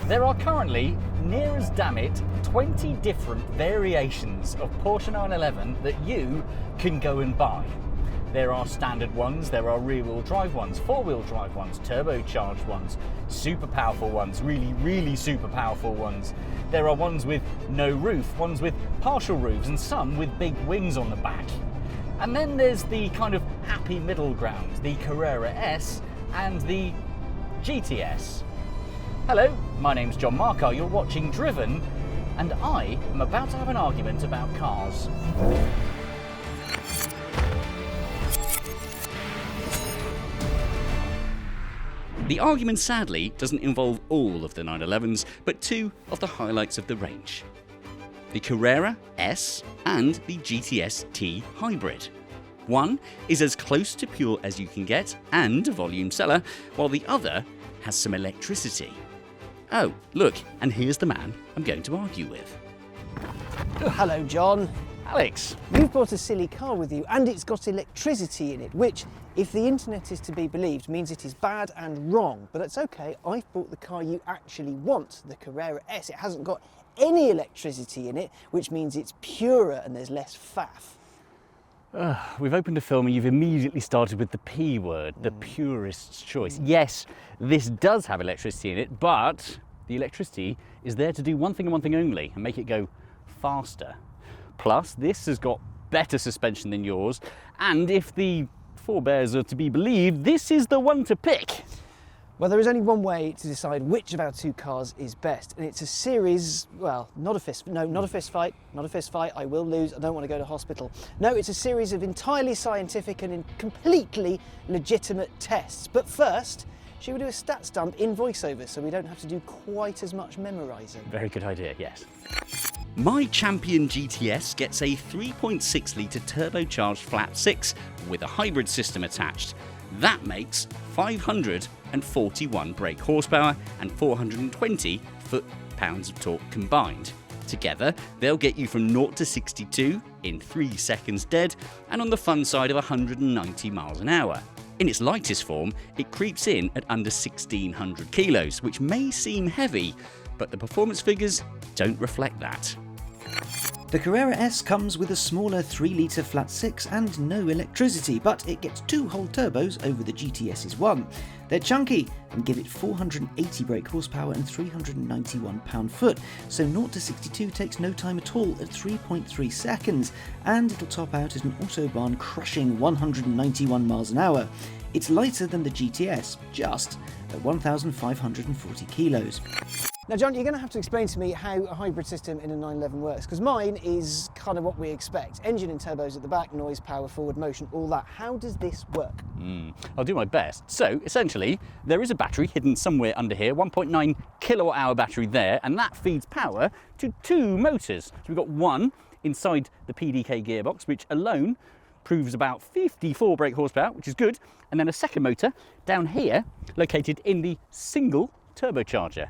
There are currently, near as damn it, 20 different variations of Porsche 911 that you can go and buy. There are standard ones, there are rear-wheel drive ones, four-wheel drive ones, turbocharged ones, super powerful ones, really super powerful ones. There are ones with no roof, ones with partial roofs, and some with big wings on the back. And then there's the kind of happy middle ground, the Carrera S and the GTS. Hello, my name's John Marcar, you're watching Driven, and I am about to have an argument about cars. The argument sadly doesn't involve all of the 911s, but two of the highlights of the range. The Carrera S and the GTS T-Hybrid. One is as close to pure as you can get and a volume seller, while the other has some electricity. Oh, look, and here's the man I'm going to argue with. Hello, John. Alex. You've brought a silly car with you and it's got electricity in it, which, if the internet is to be believed, means it is bad and wrong. But it's okay, I've bought the car you actually want, the Carrera S. It hasn't got any electricity in it, which means it's purer and there's less faff. We've opened a film and you've immediately started with the P word, the purist's choice. Yes, this does have electricity in it, but the electricity is there to do one thing and one thing only, and make it go faster. Plus, this has got better suspension than yours, and if the forebears are to be believed, this is the one to pick. Well, there is only one way to decide which of our two cars is best, and it's a series, well, not a fist fight, I will lose, I don't want to go to hospital. No, it's a series of entirely scientific and completely legitimate tests. But first, should we do a stats dump in voiceover so we don't have to do quite as much memorising? Very good idea, yes. My champion GTS gets a 3.6 litre turbocharged flat 6 with a hybrid system attached. That makes 541 brake horsepower and 420 foot-pounds of torque combined. Together, they'll get you from 0 to 62 in 3 seconds dead, and on the fun side of 190 miles an hour. In its lightest form, it creeps in at under 1,600 kilos, which may seem heavy, but the performance figures don't reflect that. The Carrera S comes with a smaller 3 litre flat 6 and no electricity, but it gets 2 whole turbos over the GTS's 1. They're chunky and give it 480 brake horsepower and 391 pound-foot, so 0 to 62 takes no time at all at 3.3 seconds, and it'll top out at an autobahn crushing 191 miles an hour. It's lighter than the GTS, just at 1,540 kilos. Now, John, you're going to have to explain to me how a hybrid system in a 911 works, because mine is kind of what we expect. Engine and turbos at the back, noise, power, forward motion, all that. How does this work? I'll do my best. So, essentially, there is a battery hidden somewhere under here, 1.9 kilowatt hour battery there, and that feeds power to 2 motors. So we've got one inside the PDK gearbox, which alone proves about 54 brake horsepower, which is good, and then a second motor down here, located in the single turbocharger.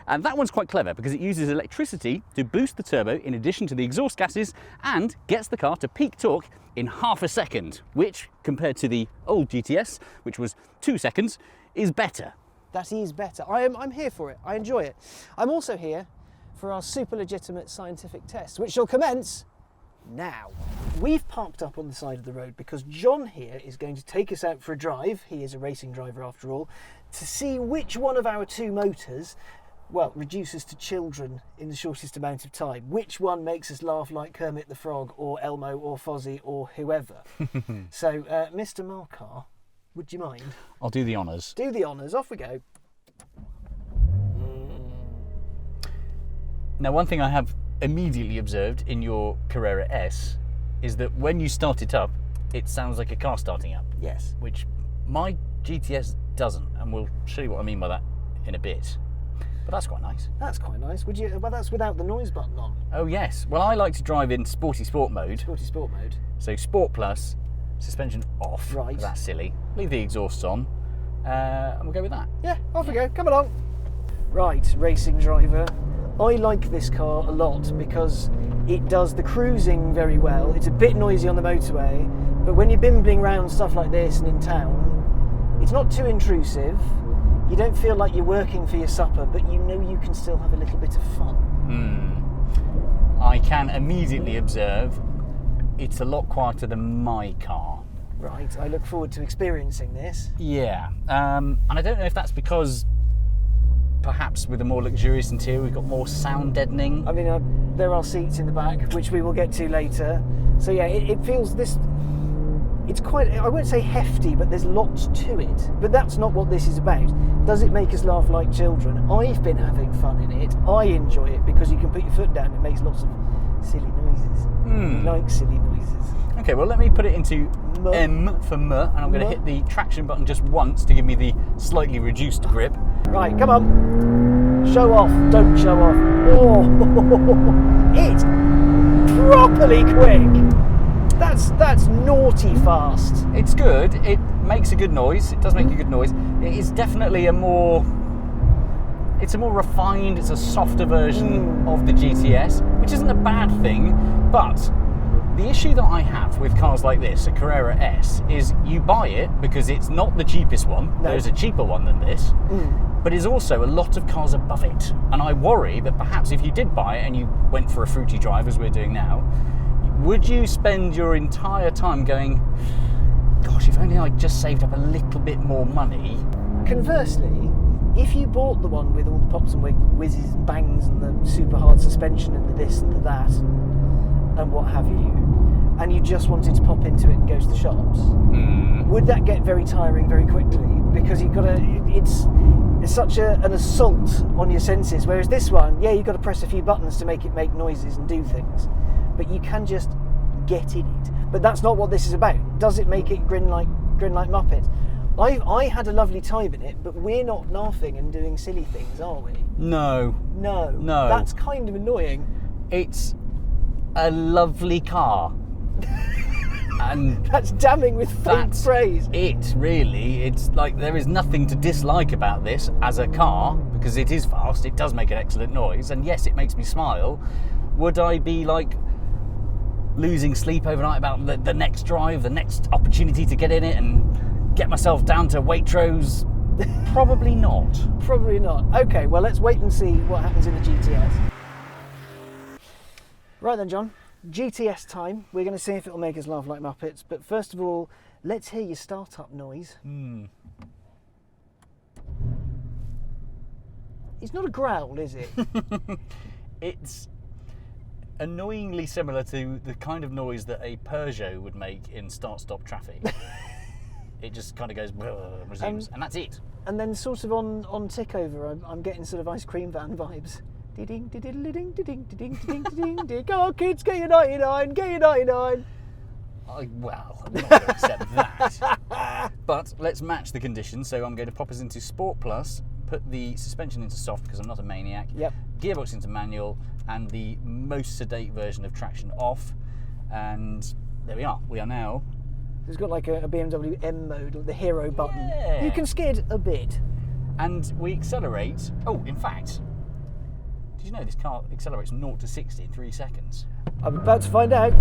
And that one's quite clever because it uses electricity to boost the turbo in addition to the exhaust gases and gets the car to peak torque in half a second, which compared to the old GTS, which was 2 seconds, is better. That is better. I'm here for it. I enjoy it. I'm also here for our super legitimate scientific test, which shall commence now. We've parked up on the side of the road because John here is going to take us out for a drive, he is a racing driver after all, to see which one of our 2 motors, well, reduces to children in the shortest amount of time. Which one makes us laugh like Kermit the Frog or Elmo or Fozzie or whoever. So, Mr. Marcar, would you mind? I'll do the honours. Do the honours, off we go. Now, one thing I have immediately observed in your Carrera S is that when you start it up, it sounds like a car starting up. Yes. Which my GTS doesn't, and we'll show you what I mean by that in a bit. But that's quite nice. That's quite nice. Would you? Well, that's without the noise button on. Oh yes. Well, I like to drive in sporty sport mode. Sporty sport mode. So Sport Plus, suspension off. Right. That's silly. Leave the exhausts on, and we'll go with that. Yeah, off we go. Come along. Right, racing driver. I like this car a lot because it does the cruising very well. It's a bit noisy on the motorway, but when you're bimbling around stuff like this and in town, it's not too intrusive. You don't feel like you're working for your supper, but you know you can still have a little bit of fun. I can immediately observe it's a lot quieter than my car. Right, I look forward to experiencing this. Yeah, and I don't know if that's because perhaps with a more luxurious interior we've got more sound deadening. I mean, there are seats in the back, which we will get to later. So yeah, it feels this. It's quite, I won't say hefty, but there's lots to it. But that's not what this is about. Does it make us laugh like children? I've been having fun in it. I enjoy it because you can put your foot down. It makes lots of silly noises. We like silly noises. Okay, well let me put it into M for M, and I'm going to hit the traction button just once to give me the slightly reduced grip. Right, come on. Show off, don't show off. Oh, it's properly quick. That's naughty fast. It's good. It makes a good noise. It does make a good noise. It is definitely a more refined, it's a softer version of the GTS, which isn't a bad thing, but the issue that I have with cars like this, a Carrera S, is you buy it because it's not the cheapest one. No. There's a cheaper one than this, but there's also a lot of cars above it. And I worry that perhaps if you did buy it and you went for a fruity drive, as we're doing now, would you spend your entire time going, gosh, if only I'd just saved up a little bit more money? Conversely, if you bought the one with all the pops and whizzes and bangs and the super hard suspension and the this and the that and what have you, and you just wanted to pop into it and go to the shops, would that get very tiring very quickly? Because you've got to, it's such an assault on your senses, whereas this one, yeah, you've got to press a few buttons to make it make noises and do things, but you can just get in it. But that's not what this is about. Does it make it grin like Muppet? I had a lovely time in it, but we're not laughing and doing silly things, are we? No. That's kind of annoying. It's a lovely car. And that's damning with faint praise. It really, it's like there is nothing to dislike about this as a car, because it is fast, it does make an excellent noise, and yes, it makes me smile. Would I be like losing sleep overnight about the next drive, the next opportunity to get in it and get myself down to Waitrose? Probably not. Probably not. Okay, well let's wait and see what happens in the GTS. Right then, John, GTS time. We're going to see if it'll make us laugh like Muppets, but first of all, let's hear your start-up noise. It's not a growl, is it? It's annoyingly similar to the kind of noise that a Peugeot would make in start-stop traffic. It just kind of goes, resumes, and that's it. And then sort of on tick over, I'm getting sort of ice cream van vibes. Ding, ding, ding, ding, ding, ding, ding, ding, ding. Go on, kids, get your 99, get your 99. Well, I'm not going to accept that. But let's match the conditions. So I'm going to pop us into Sport Plus, put the suspension into soft because I'm not a maniac. Yep. Gearbox into manual, and the most sedate version of traction off. And there we are. We are now. It's got like a BMW M mode, the hero button. Yeah. You can skid a bit. And we accelerate. Oh, in fact, did you know this car accelerates from 0 to 60 in 3 seconds? I'm about to find out.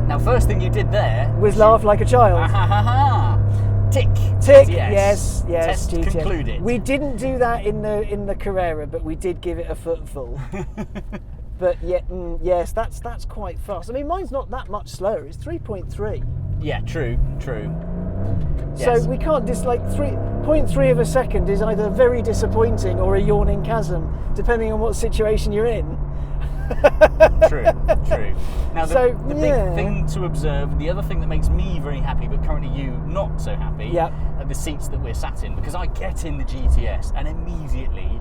Now, first thing you did there was laugh like a child. Tick. Tick. GTS. Yes. Test GTS. concluded. We didn't do that in the Carrera, but we did give it a footful. But yeah, yes, that's quite fast. I mean, mine's not that much slower. It's 3.3. Yeah, true. So we can't dislike 3.3 of a second is either very disappointing or a yawning chasm, depending on what situation you're in. True. Now, the big thing to observe, the other thing that makes me very happy, but currently you not so happy, are the seats that we're sat in, because I get in the GTS and immediately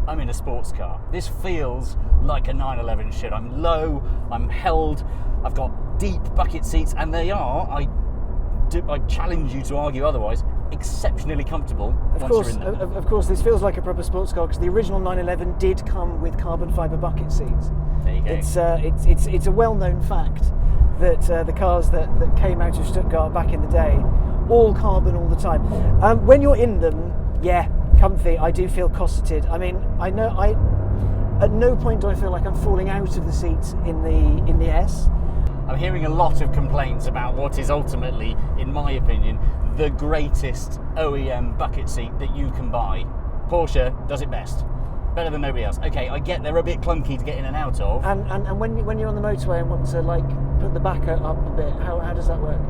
I'm in a sports car. This feels like a 911 should. I'm low, I'm held, I've got deep bucket seats, and they are, I challenge you to argue otherwise, exceptionally comfortable once you're in them. Of course, this feels like a proper sports car because the original 911 did come with carbon fibre bucket seats. There you go. It's a well-known fact that the cars that came out of Stuttgart back in the day, all carbon all the time. When you're in them, yeah, comfy. I do feel cosseted. I mean, I know at no point do I feel like I'm falling out of the seats in the S. I'm hearing a lot of complaints about what is ultimately, in my opinion, the greatest OEM bucket seat that you can buy. Porsche does it best. Better than nobody else. Okay, I get they're a bit clunky to get in and out of. And when you're on the motorway and want to like put the back up a bit, how does that work?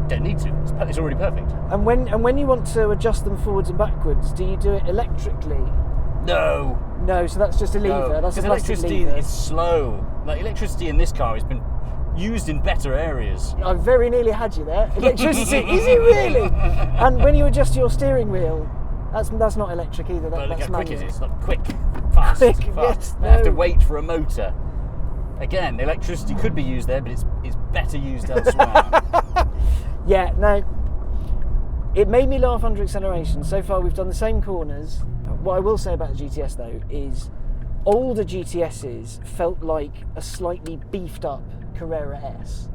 Don't need to. It's already perfect. And when you want to adjust them forwards and backwards, do you do it electrically? No. No, so that's just a lever. No, That's a plastic electricity lever. is slow. Like electricity in this car has been used in better areas. I very nearly had you there. Electricity, is it really? And when you adjust your steering wheel, that's not electric either. But look That's how quick it manual. is. Like quick, fast, Quick, fast. yes, I have to no. wait for a motor. Again, electricity could be used there, but it's better used elsewhere. Yeah, no. It made me laugh under acceleration. So far, we've done the same corners. What I will say about the GTS though is, older GTSs felt like a slightly beefed up Carrera S.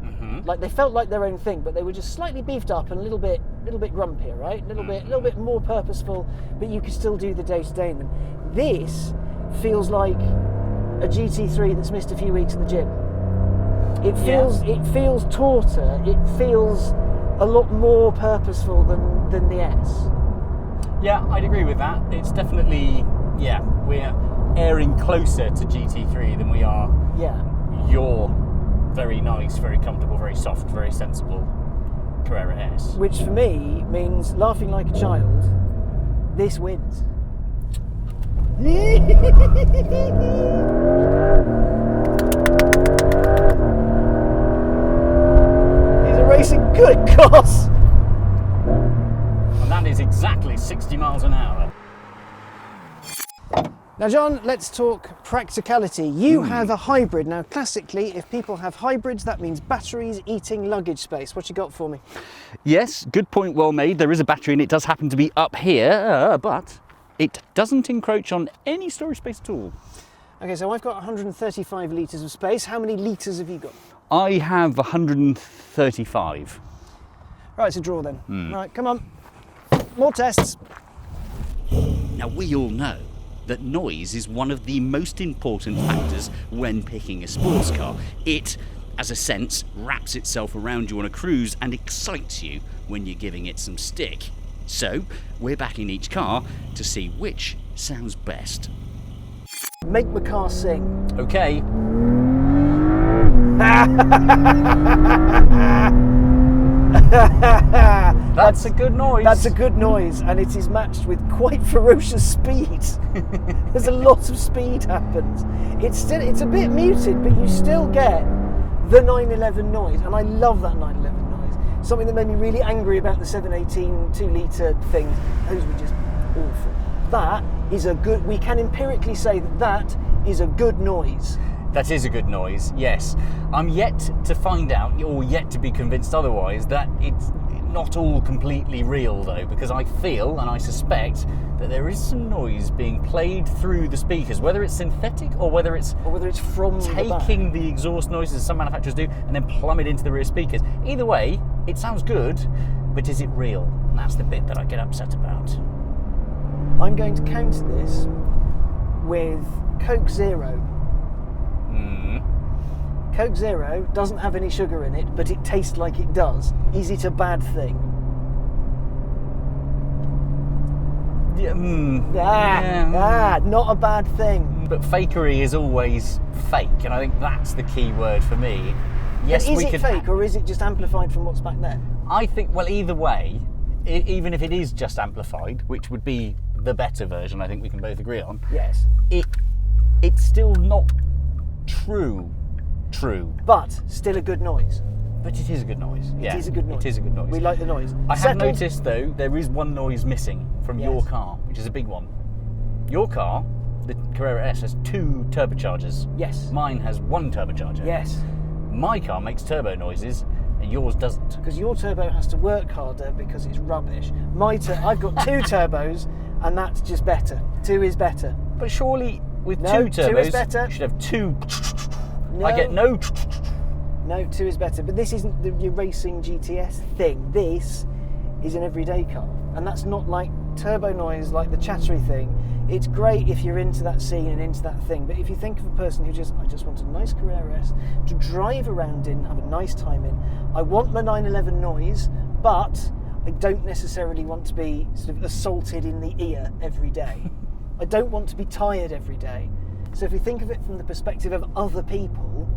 Like they felt like their own thing, but they were just slightly beefed up and a little bit grumpier, right? A little bit more purposeful, but you could still do the day to day in them. This feels like a GT3 that's missed a few weeks in the gym. It feels tauter. It feels a lot more purposeful than the S. Yeah, I'd agree with that. It's definitely, we're airing closer to GT3 than we are your very nice, very comfortable, very soft, very sensible Carrera S. Which for me means laughing like a child. This wins. He's a racing good goss. And that is exactly 60 miles an hour. Now, John, let's talk practicality. You have a hybrid. Now, classically, if people have hybrids, that means batteries eating luggage space. What you got for me? Yes, good point, well made. There is a battery and it does happen to be up here, but it doesn't encroach on any storage space at all. Okay, so I've got 135 litres of space. How many litres have you got? I have 135. Right, it's a draw then. Right, come on. More tests. Now, we all know that noise is one of the most important factors when picking a sports car. It, as a sense, wraps itself around you on a cruise and excites you when you're giving it some stick. So, we're backing each car to see which sounds best. Make Marcar sing. Okay. That's a good noise. That's a good noise, and it is matched with quite ferocious speed. There's a lot of speed happens. It's a bit muted, but you still get the 911 noise, and I love that 911 noise. Something that made me really angry about the 718 2-litre things. Those were just awful. That is a good. We can empirically say that is a good noise. That is a good noise, yes. I'm yet to find out, or yet to be convinced otherwise, that it's not all completely real though, because I feel and I suspect that there is some noise being played through the speakers, whether it's synthetic or whether it's from taking the exhaust noises some manufacturers do and then plumb it into the rear speakers. Either way, it sounds good, but is it real? And that's the bit that I get upset about. I'm going to counter this with Coke Zero. Coke Zero doesn't have any sugar in it, but it tastes like it does. Is it a bad thing? Not a bad thing. But fakery is always fake, and I think that's the key word for me. Yes, Is it fake, or is it just amplified from what's back there? I think, well, either way, even if it is just amplified, which would be the better version, I think we can both agree on. Yes. It's still not true, but still a good noise. but it is a good noise. It is a good noise. It is a good noise. We like the noise. I have noticed though there is one noise missing from Yes. your car, which is a big one. Your car, the Carrera S, has 2 turbochargers. Yes. Mine has 1 turbocharger. Yes. My car makes turbo noises and yours doesn't. Because your turbo has to work harder because it's rubbish. I've got 2 turbos and that's just better. 2 is better. But surely with No, 2 turbos, 2 is better. you should have 2. No. I get no. No, 2 is better. But this isn't your racing GTS thing. This is an everyday car. And that's not like turbo noise like the chattery thing. It's great if you're into that scene and into that thing, but if you think of a person who I just want a nice Carrera S to drive around in, have a nice time in. I want my 911 noise, but I don't necessarily want to be sort of assaulted in the ear every day. I don't want to be tired every day. So if you think of it from the perspective of other people,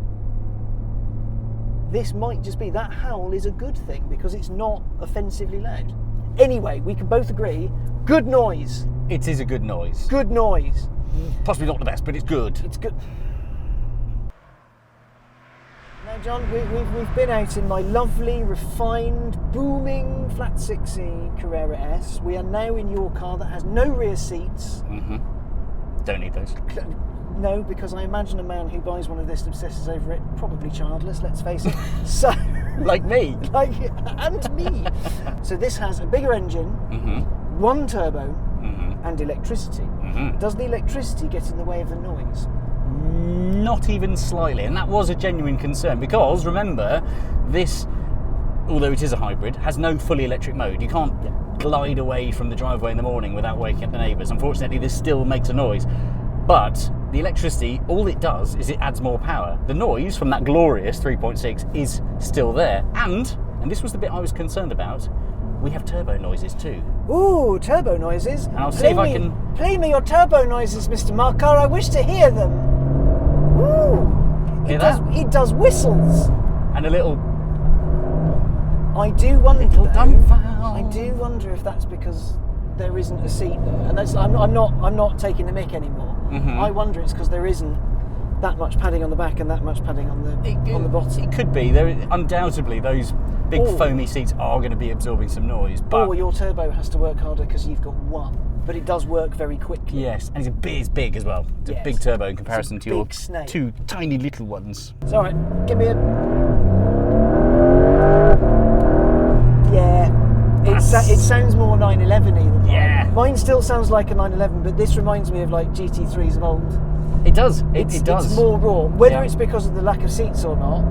this might just be, that howl is a good thing because it's not offensively loud. Anyway, we can both agree, good noise. It is a good noise. Good noise. Possibly not the best, but it's good. It's good. Now, John, we've been out in my lovely, refined, booming flat 6E Carrera S. We are now in your car that has no rear seats. Don't need those. No, because I imagine a man who buys one of this and obsesses over it, probably childless, let's face it. So, like me. And me. So this has a bigger engine, one turbo, and electricity. Does the electricity get in the way of the noise? Not even slightly, and that was a genuine concern because remember, this, although it is a hybrid, has no fully electric mode. You can't glide away from the driveway in the morning without waking up the neighbours. Unfortunately, this still makes a noise. But the electricity, all it does is it adds more power. The noise from that glorious 3.6 is still there. And this was the bit I was concerned about, we have turbo noises too. Ooh, turbo noises. And I'll see if I can... Play me your turbo noises, Mr. Marcar. I wish to hear them. Ooh. It does whistles. And a little... I do wonder, I do wonder if that's because there isn't a seat there. And that's, I'm not taking the mick anymore. I wonder it's because there isn't that much padding on the back and that much padding on the bottom. It could be. There, undoubtedly, those big foamy seats are going to be absorbing some noise. But or your turbo has to work harder because you've got one. But it does work very quickly. Yes, and it's big as well. It's a big turbo in comparison to your snake. Two tiny little ones. It's all right. Give me a... Yeah. It sounds more 911-y than mine. Yeah. Mine still sounds like a 911, but this reminds me of like GT3s of old. It does. It does. It's more raw. Whether it's because of the lack of seats or not,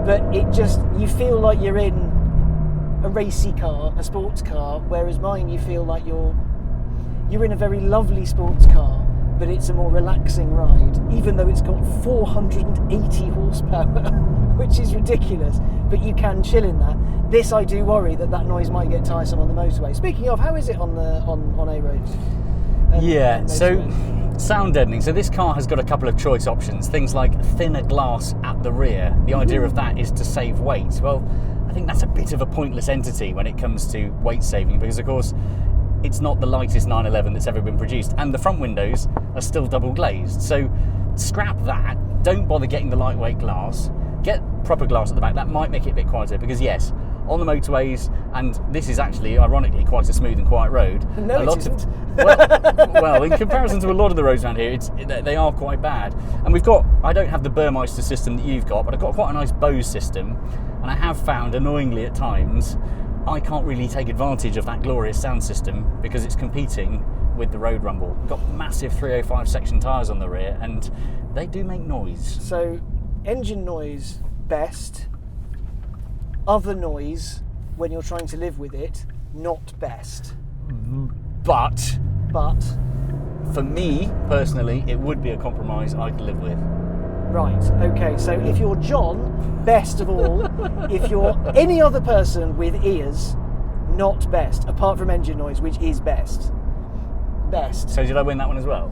but you feel like you're in a racy car, a sports car, whereas mine you feel like you're in a very lovely sports car, but it's a more relaxing ride, even though it's got 480 horsepower, which is ridiculous, but you can chill in that. This, I do worry that noise might get tiresome on the motorway. Speaking of, how is it on A roads? So sound deadening. So this car has got a couple of choice options, things like thinner glass at the rear. The idea of that is to save weight. Well, I think that's a bit of a pointless entity when it comes to weight saving, because of course it's not the lightest 911 that's ever been produced, and the front windows are still double glazed. So scrap that, don't bother getting the lightweight glass, get proper glass at the back. That might make it a bit quieter, because yes, on the motorways, and this is actually ironically quite a smooth and quiet road. No, it isn't. Well, in comparison to a lot of the roads around here, they are quite bad. And I don't have the Burmester system that you've got, but I've got quite a nice Bose system, and I have found, annoyingly at times, I can't really take advantage of that glorious sound system because it's competing with the road rumble. We've got massive 305 section tyres on the rear, and they do make noise. So, engine noise, best. Other noise, when you're trying to live with it, not best. But for me, personally, it would be a compromise I could live with. Right, okay, so if you're John, best of all. If you're any other person with ears, not best, apart from engine noise, which is best. Best. So did I win that one as well?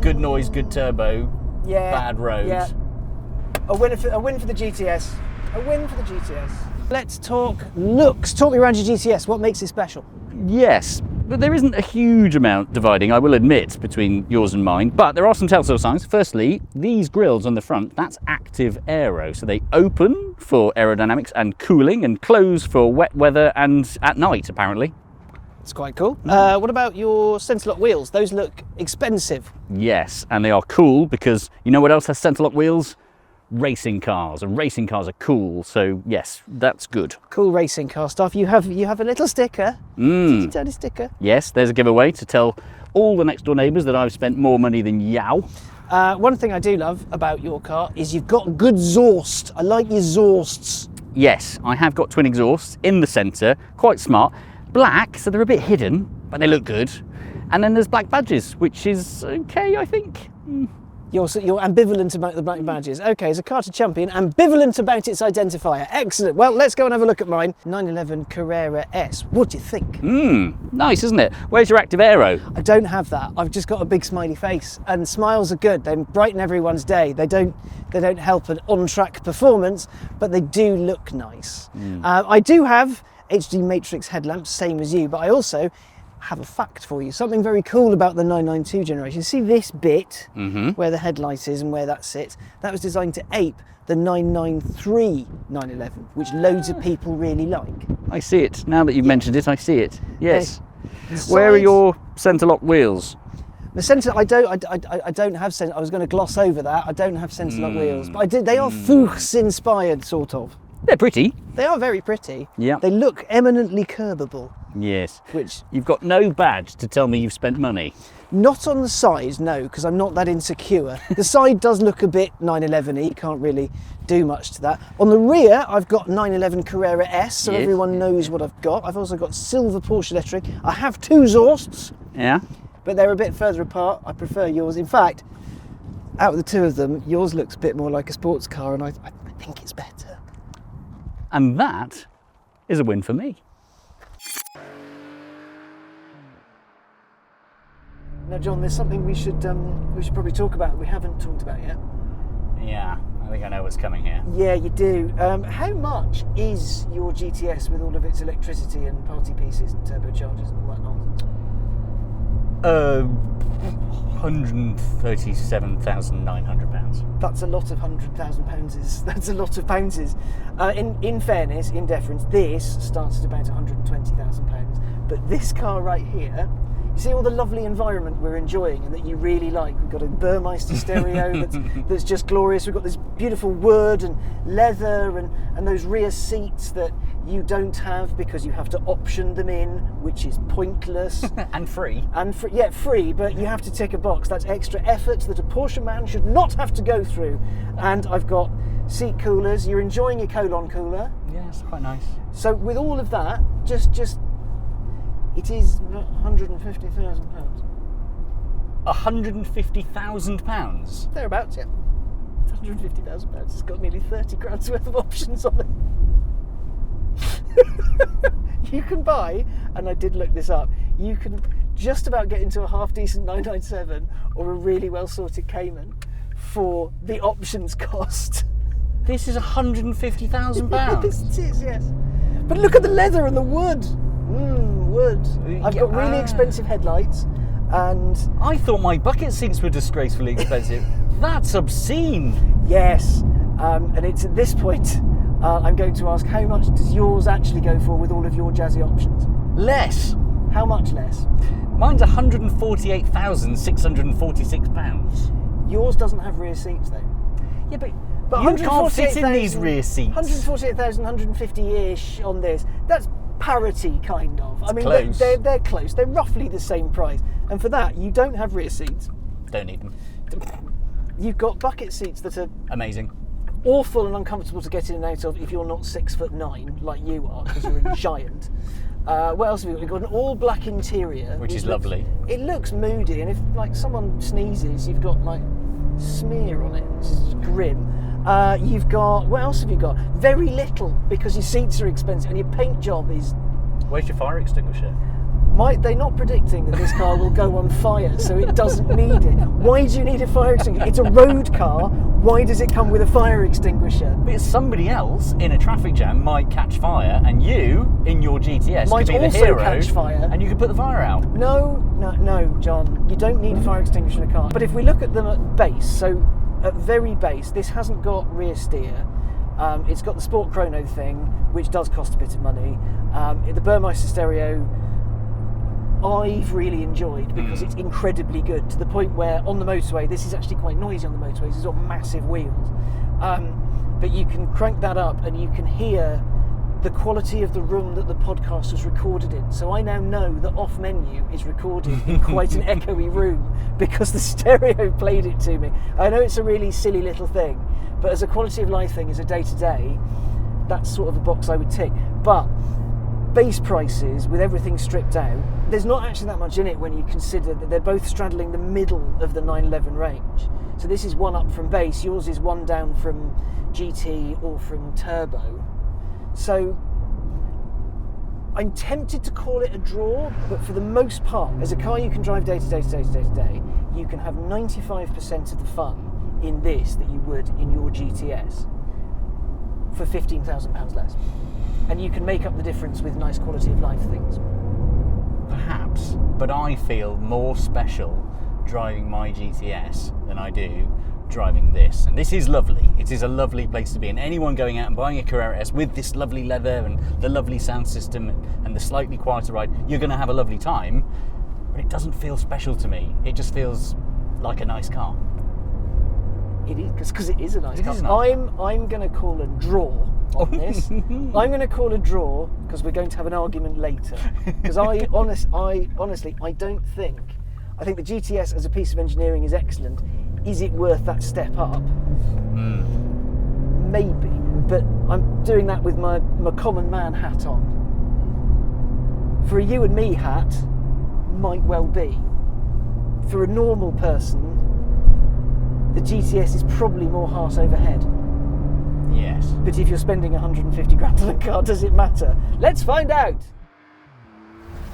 Good noise, good turbo, bad road. Yeah. A win for the GTS. A win for the GTS. Let's talk looks. Talk me around your GTS. What makes it special? Yes, but there isn't a huge amount dividing, I will admit, between yours and mine, but there are some telltale signs. Firstly, these grills on the front, that's active aero, so they open for aerodynamics and cooling and close for wet weather and at night, apparently. It's quite cool. What about your centre lock wheels? Those look expensive. Yes, and they are cool because you know what else has centre lock wheels? Racing cars, and racing cars are cool, so yes, that's good. Cool racing car stuff. You have a little sticker. Tiny sticker. Yes, there's a giveaway to tell all the next door neighbours that I've spent more money than yow. One thing I do love about your car is you've got good exhaust. I like your exhausts. Yes, I have got twin exhausts in the centre, quite smart. Black, so they're a bit hidden, but they look good. And then there's black badges, which is okay, I think. You're ambivalent about the black badges. Okay, as a Carter champion, ambivalent about its identifier. Excellent. Well, let's go and have a look at mine. 911 Carrera S. What do you think? Nice, isn't it? Where's your active aero? I don't have that. I've just got a big smiley face, and smiles are good. They brighten everyone's day. They don't help an on-track performance, but they do look nice. I do have HD matrix headlamps, same as you, but I also have a fact for you. Something very cool about the 992 generation. See this bit where the headlight is and where that sits? That was designed to ape the 993 911, which loads of people really like. I see it. Now that you've mentioned it, I see it. Yes. Okay. Where are your centre lock wheels? The centre, I don't have centre. I was going to gloss over that. I don't have centre lock wheels, but I did. They are Fuchs inspired, sort of. They're pretty. They are very pretty. Yeah. They look eminently curbable. Yes. Which you've got no badge to tell me you've spent money. Not on the side, no, because I'm not that insecure. The side does look a bit 911-y, can't really do much to that. On the rear, I've got 911 Carrera S, so everyone knows what I've got. I've also got silver Porsche electric. I have two exhausts. Yeah. But they're a bit further apart. I prefer yours. In fact, out of the two of them, yours looks a bit more like a sports car, and I think it's better. And that is a win for me. Now, John, there's something we should probably talk about that we haven't talked about yet. Yeah, I think I know what's coming here. Yeah, you do. How much is your GTS with all of its electricity and party pieces and turbochargers and all that nonsense? £137,900. That's a lot of £100,000. That's a lot of pounds. In fairness, in deference, this starts at about £120,000. But this car right here, you see all the lovely environment we're enjoying and that you really like. We've got a Burmester stereo that's just glorious. We've got this beautiful wood and leather and those rear seats that you don't have because you have to option them in, which is pointless. And free. Yeah, free, but you have to tick a box. That's extra effort that a Porsche man should not have to go through. And I've got seat coolers. You're enjoying your colon cooler. Yeah, it's quite nice. So with all of that, just it is £150,000. £150,000? Thereabouts, yeah. It's £150,000. It's got nearly 30 grand's worth of options on it. You can buy, and I did look this up, you can just about get into a half-decent 997 or a really well-sorted Cayman for the options cost. This is £150,000? This is, yes. But look at the leather and the wood. Wood. I've got really expensive headlights, and I thought my bucket seats were disgracefully expensive. That's obscene. Yes, and it's at this point I'm going to ask, how much does yours actually go for with all of your jazzy options? Less. How much less? Mine's £148,646. Yours doesn't have rear seats though. Yeah, but you can't fit in these rear seats. 148,000, 150-ish on this. That's parity, kind of. I mean, close. They're close. They're roughly the same price. And for that, you don't have rear seats. Don't need them. You've got bucket seats that are amazing. Awful and uncomfortable to get in and out of if you're not 6'9" like you are, because you're a giant. What else have we got? We've got an all-black interior, which is lovely. It looks moody, and if like someone sneezes, you've got like smear on it. This is grim. You've got, what else have you got? Very little, because your seats are expensive and your paint job is... Where's your fire extinguisher? They're not predicting that this car will go on fire, so it doesn't need it. Why do you need a fire extinguisher? It's a road car. Why does it come with a fire extinguisher? Because somebody else in a traffic jam might catch fire, and you, in your GTS, might could be also the hero, catch fire. And you could put the fire out. No, John. You don't need a fire extinguisher in a car. But if we look at them at base, so at very base, this hasn't got rear steer. It's got the Sport Chrono thing, which does cost a bit of money. The Burmester stereo, I've really enjoyed because it's incredibly good, to the point where on the motorway, this is actually quite noisy on the motorways, it's got massive wheels. But you can crank that up and you can hear the quality of the room that the podcast was recorded in. So I now know that Off Menu is recorded in quite an echoey room because the stereo played it to me. I know it's a really silly little thing, but as a quality of life thing, as a day-to-day, that's sort of a box I would tick. But base prices, with everything stripped out, there's not actually that much in it when you consider that they're both straddling the middle of the 911 range. So this is one up from base, yours is one down from GT or from turbo. So I'm tempted to call it a draw, but for the most part, as a car you can drive day to day to day to day to day, you can have 95% of the fun in this that you would in your GTS for £15,000 less. And you can make up the difference with nice quality of life things. Perhaps, but I feel more special driving my GTS than I do driving this. And this is lovely. It is a lovely place to be. And anyone going out and buying a Carrera S with this lovely leather and the lovely sound system and the slightly quieter ride, you're going to have a lovely time. But it doesn't feel special to me. It just feels like a nice car. It is, because it is a nice car. Is nice. I'm going to call a draw on this. I'm going to call a draw because we're going to have an argument later. Because I honestly don't think. I think the GTS as a piece of engineering is excellent. Is it worth that step up? Maybe, but I'm doing that with my common man hat on. For a you and me hat, might well be. For a normal person, the GTS is probably more heart over head. Yes. But if you're spending 150 grand on a car, does it matter? Let's find out.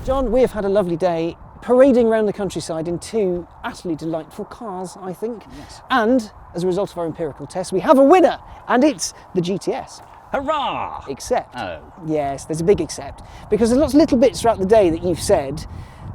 John, we have had a lovely day parading around the countryside in two utterly delightful cars, I think. Yes. And as a result of our empirical test, we have a winner, and it's the GTS. Hurrah! Except, Oh. yes, there's a big except, because there's lots of little bits throughout the day that you've said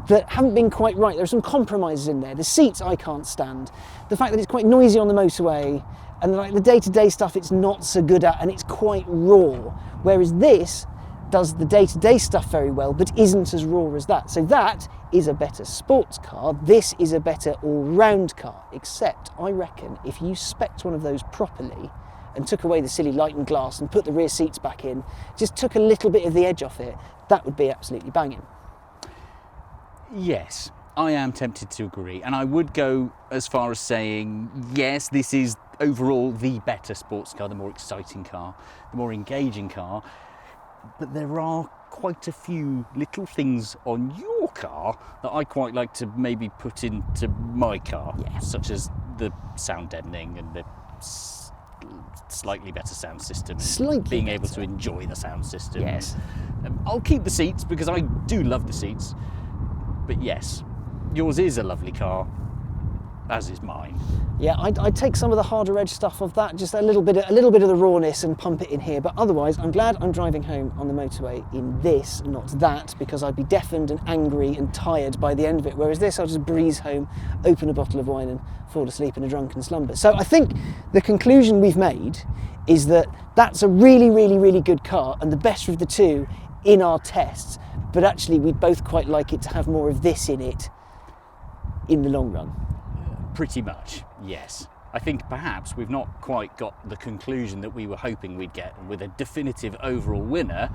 that haven't been quite right. There are some compromises in there. The seats I can't stand. The fact that it's quite noisy on the motorway, and like the day-to-day stuff it's not so good at, and it's quite raw. Whereas this does the day-to-day stuff very well, but isn't as raw as that. So that is a better sports car. This is a better all-round car. Except, I reckon, if you spec'd one of those properly and took away the silly light and glass and put the rear seats back in, just took a little bit of the edge off it, that would be absolutely banging. Yes, I am tempted to agree, and I would go as far as saying, yes, this is overall the better sports car, the more exciting car, the more engaging car, but there are quite a few little things on your car that I quite like to maybe put into my car, such as the sound deadening and the slightly better sound system, and being able to enjoy the sound system. Yes. I'll keep the seats because I do love the seats. But yes, yours is a lovely car, as is mine. Yeah, I'd take some of the harder edge stuff of that, just a little bit of the rawness, and pump it in here. But otherwise, I'm glad I'm driving home on the motorway in this, not that, because I'd be deafened and angry and tired by the end of it. Whereas this, I'll just breeze home, open a bottle of wine, and fall asleep in a drunken slumber. So I think the conclusion we've made is that that's a really, really, really good car, and the better of the two in our tests. But actually, we'd both quite like it to have more of this in it in the long run. Pretty much, yes. I think perhaps we've not quite got the conclusion that we were hoping we'd get with a definitive overall winner,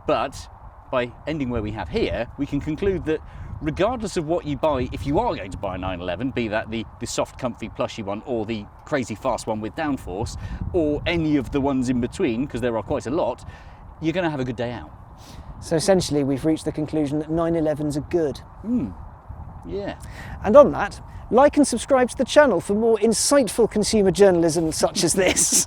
but by ending where we have here, we can conclude that regardless of what you buy, if you are going to buy a 911, be that the soft, comfy, plushy one, or the crazy fast one with downforce, or any of the ones in between, because there are quite a lot, you're going to have a good day out. So essentially, we've reached the conclusion that 911s are good. Yeah. And on that, like and subscribe to the channel for more insightful consumer journalism such as this.